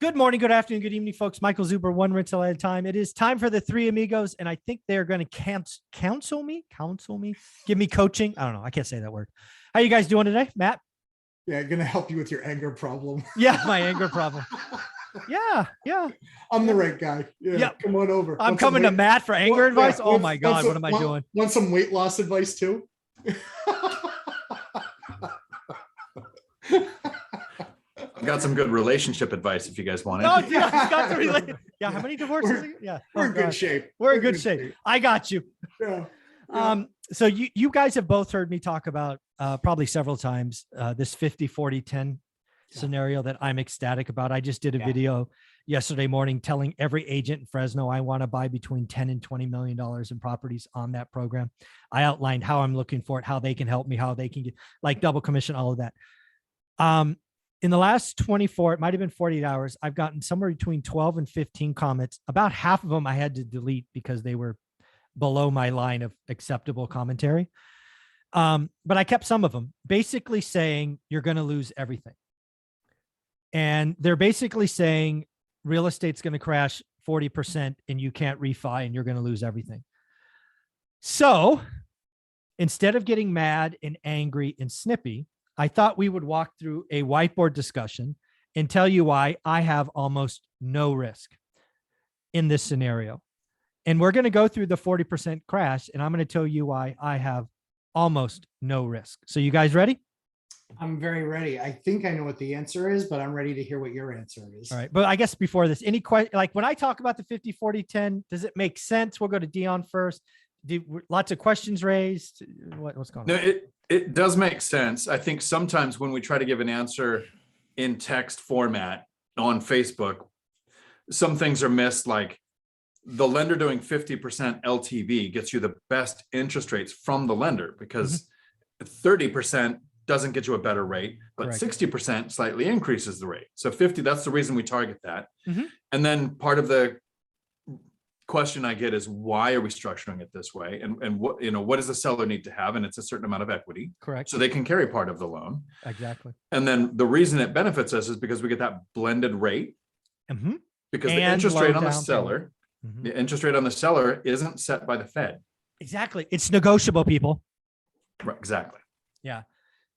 Good morning, good afternoon, good evening, folks. Michael Zuber, one rental at a time. It is time for the three amigos, and I think they're going to counsel me, give me coaching. I don't know. I can't say that word. How you guys doing today, Matt? Yeah, gonna help you with your anger problem. Yeah, my anger problem. Yeah. I'm the right guy. Yeah, come on over. I'm coming to Matt for anger advice. Oh my God, what am I doing? Want some weight loss advice too? I've got some good relationship advice if you guys want it. Oh, yeah, got to yeah, how many divorces? We're in good shape. We're in good shape. I got you. Yeah. So you guys have both heard me talk about probably several times this 50-40-10 scenario that I'm ecstatic about. I just did a video yesterday morning telling every agent in Fresno I want to buy between 10 and $20 million in properties on that program. I outlined how I'm looking for it, how they can help me, how they can get like double commission, all of that. In the last 24, it might've been 48 hours, I've gotten somewhere between 12 and 15 comments. About half of them I had to delete because they were below my line of acceptable commentary. But I kept some of them basically saying, you're going to lose everything. And they're basically saying real estate's going to crash 40% and you can't refi and you're going to lose everything. So instead of getting mad and angry and snippy, I thought we would walk through a whiteboard discussion and tell you why I have almost no risk in this scenario. And we're going to go through the 40% crash, and I'm going to tell you why I have almost no risk. So you guys ready? I'm very ready. I think I know what the answer is, but I'm ready to hear what your answer is. All right. But I guess before this, any question, like when I talk about the 50-40-10, does it make sense? We'll go to Dion first. Lots of questions raised. What's going on? No, it does make sense. I think sometimes when we try to give an answer in text format on Facebook, some things are missed, like the lender doing 50% LTV gets you the best interest rates from the lender because 30% doesn't get you a better rate, but 60% slightly increases the rate. So 50, that's the reason we target that. And then part of the question I get is, why are we structuring it this way? And what, what does the seller need to have? And it's a certain amount of equity. Correct. So they can carry part of the loan. Exactly. And then the reason it benefits us is because we get that blended rate. Because the interest rate on the seller, the interest rate on the seller isn't set by the Fed. Exactly. It's negotiable, people. Right, exactly. Yeah.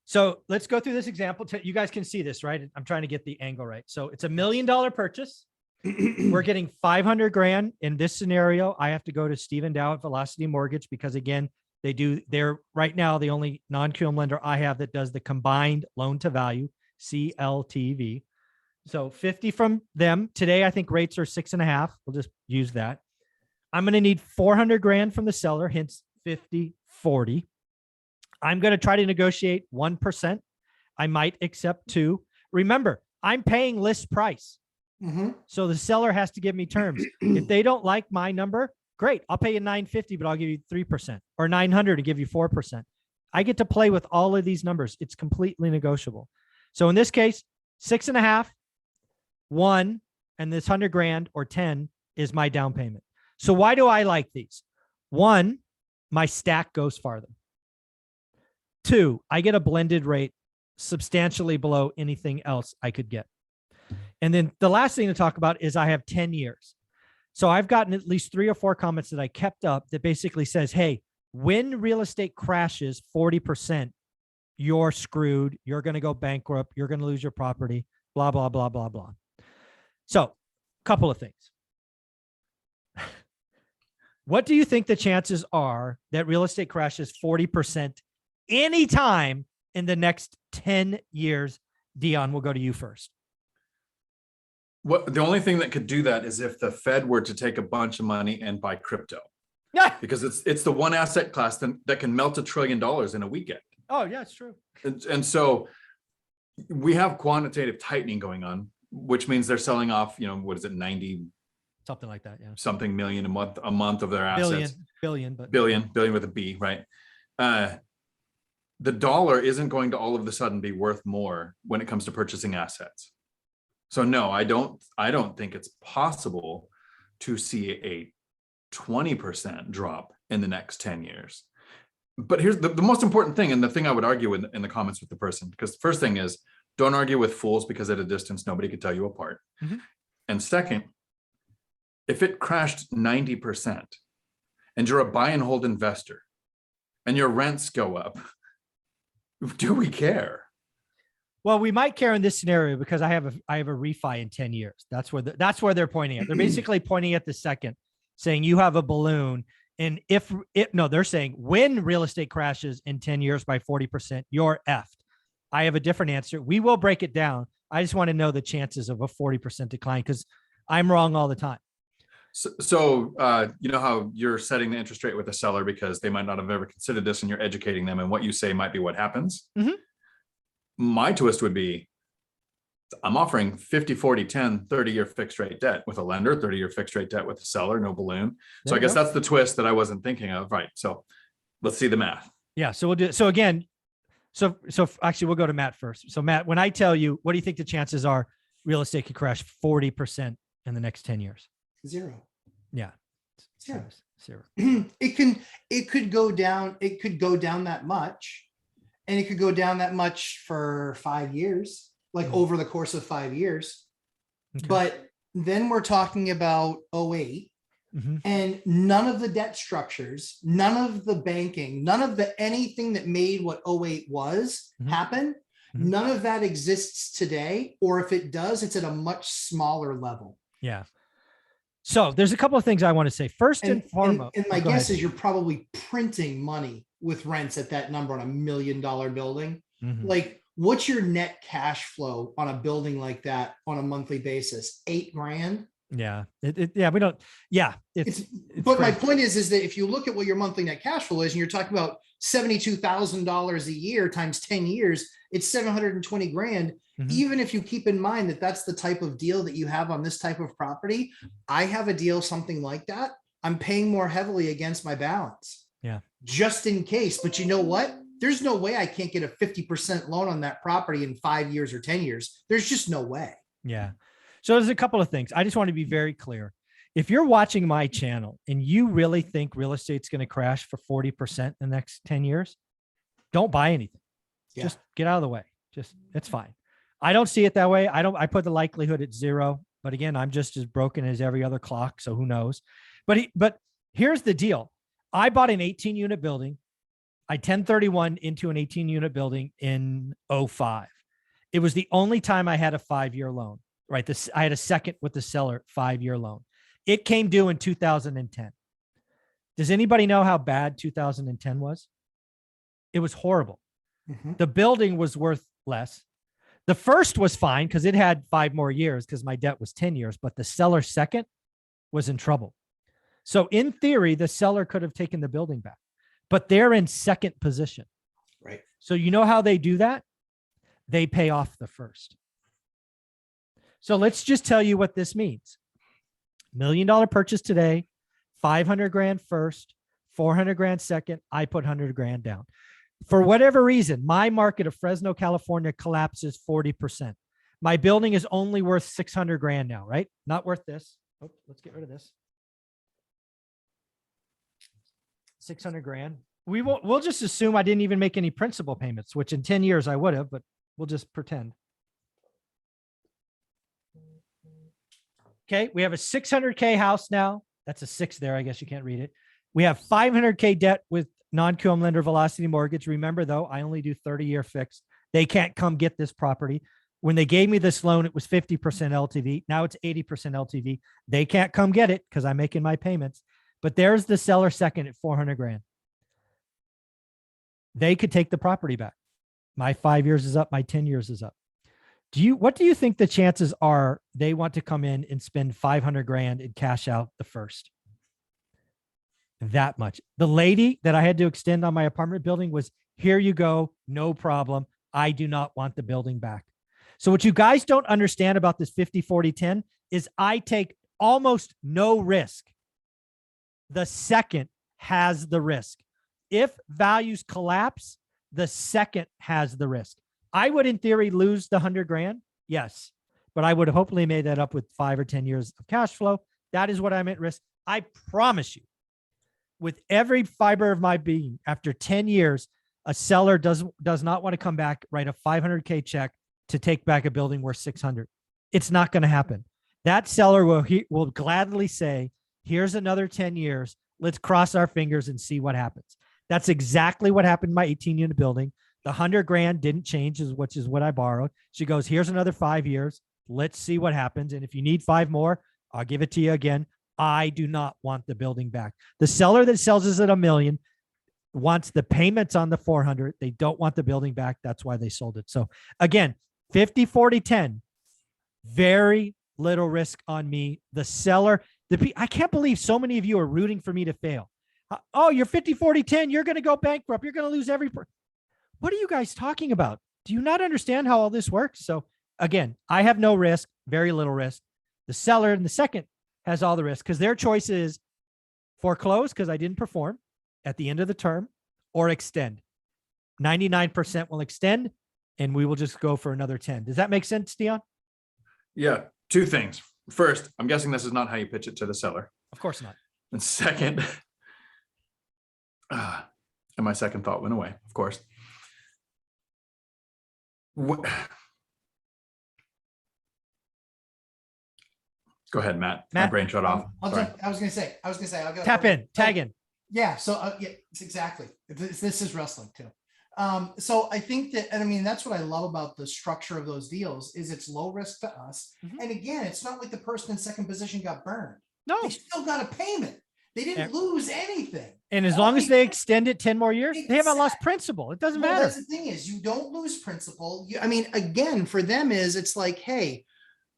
So let's go through this example. You guys can see this, right? I'm trying to get the angle right. So it's $1 million purchase. We're getting 500 grand in this scenario. I have to go to Stephen Dow at Velocity Mortgage because again, they're right now the only non-QM lender I have that does the combined loan to value, CLTV. So 50 from them today. I think rates are 6.5. We'll just use that. I'm going to need 400 grand from the seller, hence 50-40. I'm going to try to negotiate 1%. I might accept 2%. Remember, I'm paying list price. So the seller has to give me terms. If they don't like my number, great. I'll pay you $950, but I'll give you 3% or $900 and give you 4%. I get to play with all of these numbers. It's completely negotiable. So in this case, 6.5, 1, and this 100 grand or 10 is my down payment. So why do I like these? 1, my stack goes farther. 2, I get a blended rate substantially below anything else I could get. And then the last thing to talk about is I have 10 years. So I've gotten at least 3 or 4 comments that I kept up that basically says, hey, when real estate crashes 40%, you're screwed. You're going to go bankrupt. You're going to lose your property, blah, blah, blah, blah, blah. So a couple of things. What do you think the chances are that real estate crashes 40% anytime in the next 10 years? Dion, we'll go to you first. The only thing that could do that is if the Fed were to take a bunch of money and buy crypto. Because it's the one asset class that can melt $1 trillion in a weekend. Oh, yeah, it's true. And so we have quantitative tightening going on, which means they're selling off, what is it, 90 something like that, yeah, something million a month of their assets. Billion with a B, right? The dollar isn't going to all of a sudden be worth more when it comes to purchasing assets. So no, I don't think it's possible to see a 20% drop in the next 10 years. But here's the most important thing, and the thing I would argue in the comments with the person, because the first thing is Don't argue with fools because at a distance, nobody could tell you apart. Mhm. And second, if it crashed 90% and you're a buy and hold investor and your rents go up, do we care? Well, we might care in this scenario because I have a refi in 10 years. That's where they're pointing at. They're basically pointing at the second, saying you have a balloon. And they're saying when real estate crashes in 10 years by 40%, you're effed. I have a different answer. We will break it down. I just want to know the chances of a 40% decline because I'm wrong all the time. So you know how you're setting the interest rate with a seller because they might not have ever considered this and you're educating them and what you say might be what happens. Mhm. My twist would be I'm offering 50, 40, 10, 30-year fixed rate debt with a lender, 30-year fixed rate debt with a seller, no balloon. So There I you guess go. that's the twist that I wasn't thinking of. Right. So let's see the math. Yeah. So we'll do it. So again, so actually we'll go to Matt first. So Matt, when I tell you, what do you think the chances are real estate could crash 40% in the next 10 years? 0. Yeah. Zero. Zero. It could go down. It could go down that much, and it could go down that much for 5 years, like Mhm. over the course of 5 years. Okay. But then we're talking about 08, Mhm. and none of the debt structures, none of the banking, none of the anything that made what 08 was Mhm. happen. Mhm. None of that exists today, or if it does, it's at a much smaller level. Yeah. So there's a couple of things I want to say. First and, And foremost, my go guess ahead. is you're probably printing money with rents at that number on $1 million building. Mhm. Like, what's your net cash flow on a building like that on a monthly basis? $8,000. Yeah. We don't. Yeah. It's But my crazy. point is that if you look at what your monthly net cash flow is, and you're talking about $72,000 a year times 10 years, it's 720 grand. Mhm. Even if you keep in mind that that's the type of deal that you have on this type of property, I have a deal, something like that. I'm paying more heavily against my balance. Yeah. Just in case. But you know what? There's no way I can't get a 50% loan on that property in 5 years or 10 years. There's just no way. Yeah. So there's a couple of things. I just want to be very clear. If you're watching my channel and you really think real estate's going to crash for 40% in the next 10 years, don't buy anything. Yeah. Just get out of the way. It's fine. I don't see it that way. I put the likelihood at 0, but again, I'm just as broken as every other clock. So who knows, but here's the deal. I bought an 18-unit building. I 1031 into an 18-unit building in 05. It was the only time I had a 5-year loan, right? I had a second with the seller 5-year loan. It came due in 2010. Does anybody know how bad 2010 was? It was horrible. Mhm. The building was worth less. The first was fine because it had 5 more years because my debt was 10 years, but the seller second was in trouble. So in theory, the seller could have taken the building back, but they're in second position. Right. So you know how they do that? They pay off the first. So let's just tell you what this means. $1 million purchase today, 500 grand first, 400 grand second. I put 100 grand down. For whatever reason, my market of Fresno, California collapses 40%. My building is only worth 600 grand now, right? Not worth this. Oh, let's get rid of this. 600 grand. We'll just assume I didn't even make any principal payments, which in 10 years I would have, but we'll just pretend. Okay. We have a 600K house now. That's a 6 there. I guess you can't read it. We have 500K debt with non-QM lender Velocity Mortgage. Remember though, I only do 30-year fixed. They can't come get this property. When they gave me this loan, it was 50% LTV. Now it's 80% LTV. They can't come get it because I'm making my payments. But there's the seller second at 400 grand. They could take the property back. My 5 years is up. My 10 years is up. What do you think the chances are they want to come in and spend 500 grand and cash out the first? That much. The lady that I had to extend on my apartment building was, here you go. No problem. I do not want the building back. So what you guys don't understand about this 50, 40, 10 is I take almost no risk. The second has the risk. If values collapse, the second has the risk. I would, in theory, lose the 100 grand. Yes. But I would have hopefully made that up with 5 or 10 years of cash flow. That is what I'm at risk. I promise you, with every fiber of my being, after 10 years, a seller does not want to come back, write a 500K check, to take back a building worth 600. It's not going to happen. That seller will gladly say, here's another 10 years. Let's cross our fingers and see what happens. That's exactly what happened in my 18-unit building. The 100 grand didn't change, which is what I borrowed. She goes, here's another 5 years. Let's see what happens. And if you need 5 more, I'll give it to you again. I do not want the building back. The seller that sells us at $1 million wants the payments on the 400. They don't want the building back. That's why they sold it. So again, 50, 40, 10, very little risk on me. The seller, I can't believe so many of you are rooting for me to fail. Oh, you're 50, 40, 10. You're going to go bankrupt. You're going to lose what are you guys talking about? Do you not understand how all this works? So again, I have no risk, very little risk. The seller in the second has all the risk because their choice is foreclose because I didn't perform at the end of the term or extend. 99% will extend and we will just go for another 10. Does that make sense, Dion? Yeah. 2 things. First, I'm guessing this is not how you pitch it to the seller. Of course not. And second, and my second thought went away, of course. Go ahead, Matt. My brain shut off. I was going to say, I'll go tap in, tag in. Yeah. So yeah, it's exactly. This is wrestling too. So I think that, and I mean, that's what I love about the structure of those deals is it's low risk to us. And again, it's not like the person in second position got burned. No, they still got a payment. They didn't lose anything. And as long as they extend it 10 more years, they haven't lost principal. It doesn't matter. That's the thing is you don't lose principal. I mean, again, for them it's like, hey,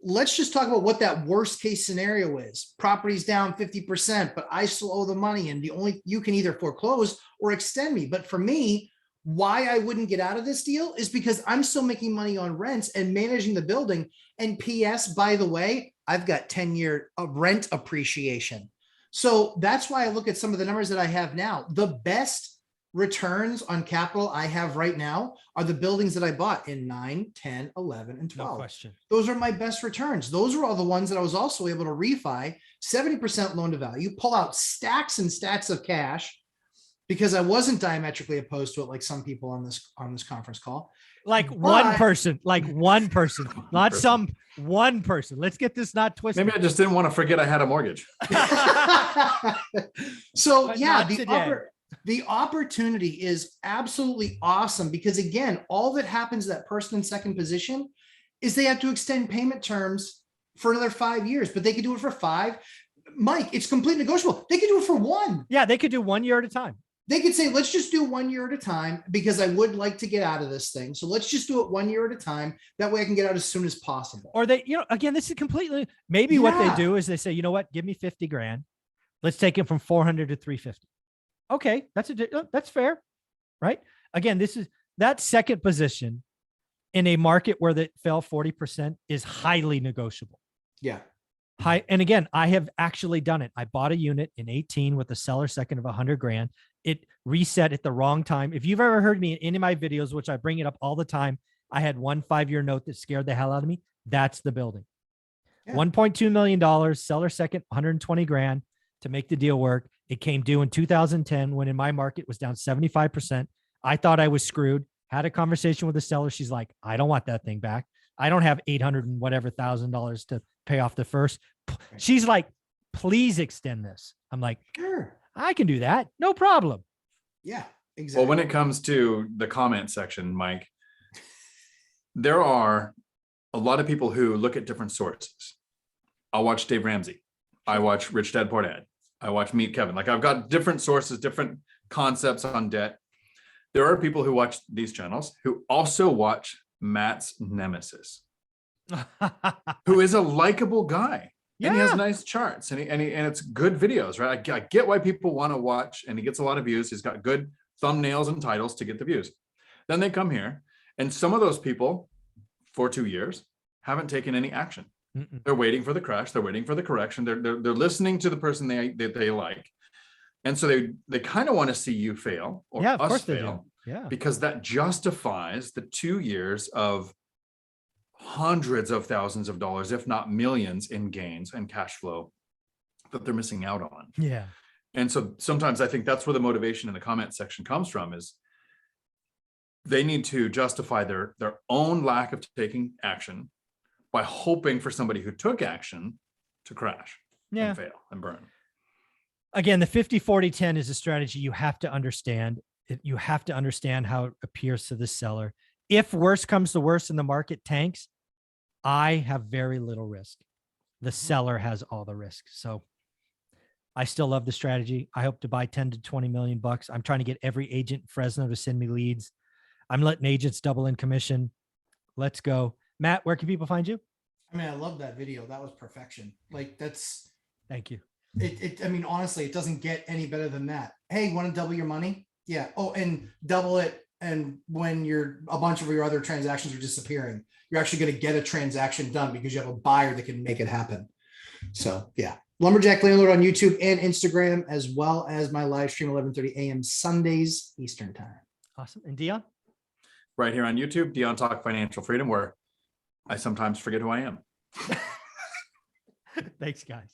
let's just talk about what that worst case scenario is. Property's down 50%, but I still owe the money. And you can either foreclose or extend me. But for me, why I wouldn't get out of this deal is because I'm still making money on rents and managing the building. And PS, by the way, I've got 10-year rent appreciation. So that's why I look at some of the numbers that I have now. The best returns on capital I have right now are the buildings that I bought in 9, 10, 11, and 12. No question. Those are my best returns. Those are all the ones that I was also able to refi, 70% loan to value, pull out stacks and stacks of cash because I wasn't diametrically opposed to it like some people on this conference call. One person, not some one person. Let's get this not twisted. Maybe I just didn't want to forget I had a mortgage. So But yeah, not the opportunity is absolutely awesome because again, all that happens to that person in second position is they have to extend payment terms for another 5 years, but they could do it for 5. Mike, it's completely negotiable. They could do it for 1. Yeah, they could do 1 year at a time. They could say, let's just do 1 year at a time because I would like to get out of this thing. So let's just do it 1 year at a time. That way I can get out as soon as possible. Or they, again, this is completely, maybe what they do is they say, you know what, give me 50 grand. Let's take it from 400 to 350. Okay. That's fair. Right. Again, that second position in a market where that fell 40% is highly negotiable. Yeah. And again, I have actually done it. I bought a unit in 18 with a seller second of 100 grand. It reset at the wrong time. If you've ever heard me in any of my videos, which I bring it up all the time, I had one 5-year note that scared the hell out of me. That's the building. Yeah. $1.2 million, seller second, 120 grand to make the deal work. It came due in 2010 when in my market was down 75%. I thought I was screwed. Had a conversation with the seller. She's like, I don't want that thing back. I don't have $800 and whatever $1,000 to pay off the first. She's like, please extend this. I'm like, sure, I can do that. No problem. Yeah, exactly. Well, when it comes to the comment section, Mike, there are a lot of people who look at different sources. I'll watch Dave Ramsey. I watch Rich Dad Poor Dad. I watch Meet Kevin. Like I've got different sources, different concepts on debt. There are people who watch these channels who also watch Matt's nemesis, who is a likable guy. Yeah. And he has nice charts and it's good videos, right? I get why people want to watch, and he gets a lot of views. He's got good thumbnails and titles to get the views. Then they come here, and some of those people for 2 years haven't taken any action. They're waiting for the crash. They're waiting for the correction. They're listening to the person they like. And so they kind of want to see you fail or us fail. Yeah. Because that justifies the 2 years of hundreds of thousands of dollars, if not millions, in gains and cash flow that they're missing out on. Yeah. And so sometimes I think that's where the motivation in the comment section comes from is they need to justify their own lack of taking action by hoping for somebody who took action to crash Yeah. and fail and burn. Again, the 50-40-10 is a strategy you have to understand. You have to understand how it appears to the seller. If worse comes to worse and the market tanks, I have very little risk. The seller has all the risk. So I still love the strategy. I hope to buy 10 to 20 million bucks. I'm trying to get every agent in Fresno to send me leads. I'm letting agents double in commission. Let's go. Matt, where can people find you? I mean, I love that video. That was perfection. Like Thank you. I mean, honestly, it doesn't get any better than that. Hey, want to double your money? Yeah. Oh, and double it. And when a bunch of your other transactions are disappearing, you're actually going to get a transaction done because you have a buyer that can make it happen. So yeah, Lumberjack Landlord on YouTube and Instagram, as well as my live stream 11:30 a.m. Sundays Eastern time. Awesome. And Dion? Right here on YouTube, Dion Talk Financial Freedom, where I sometimes forget who I am. Thanks, guys.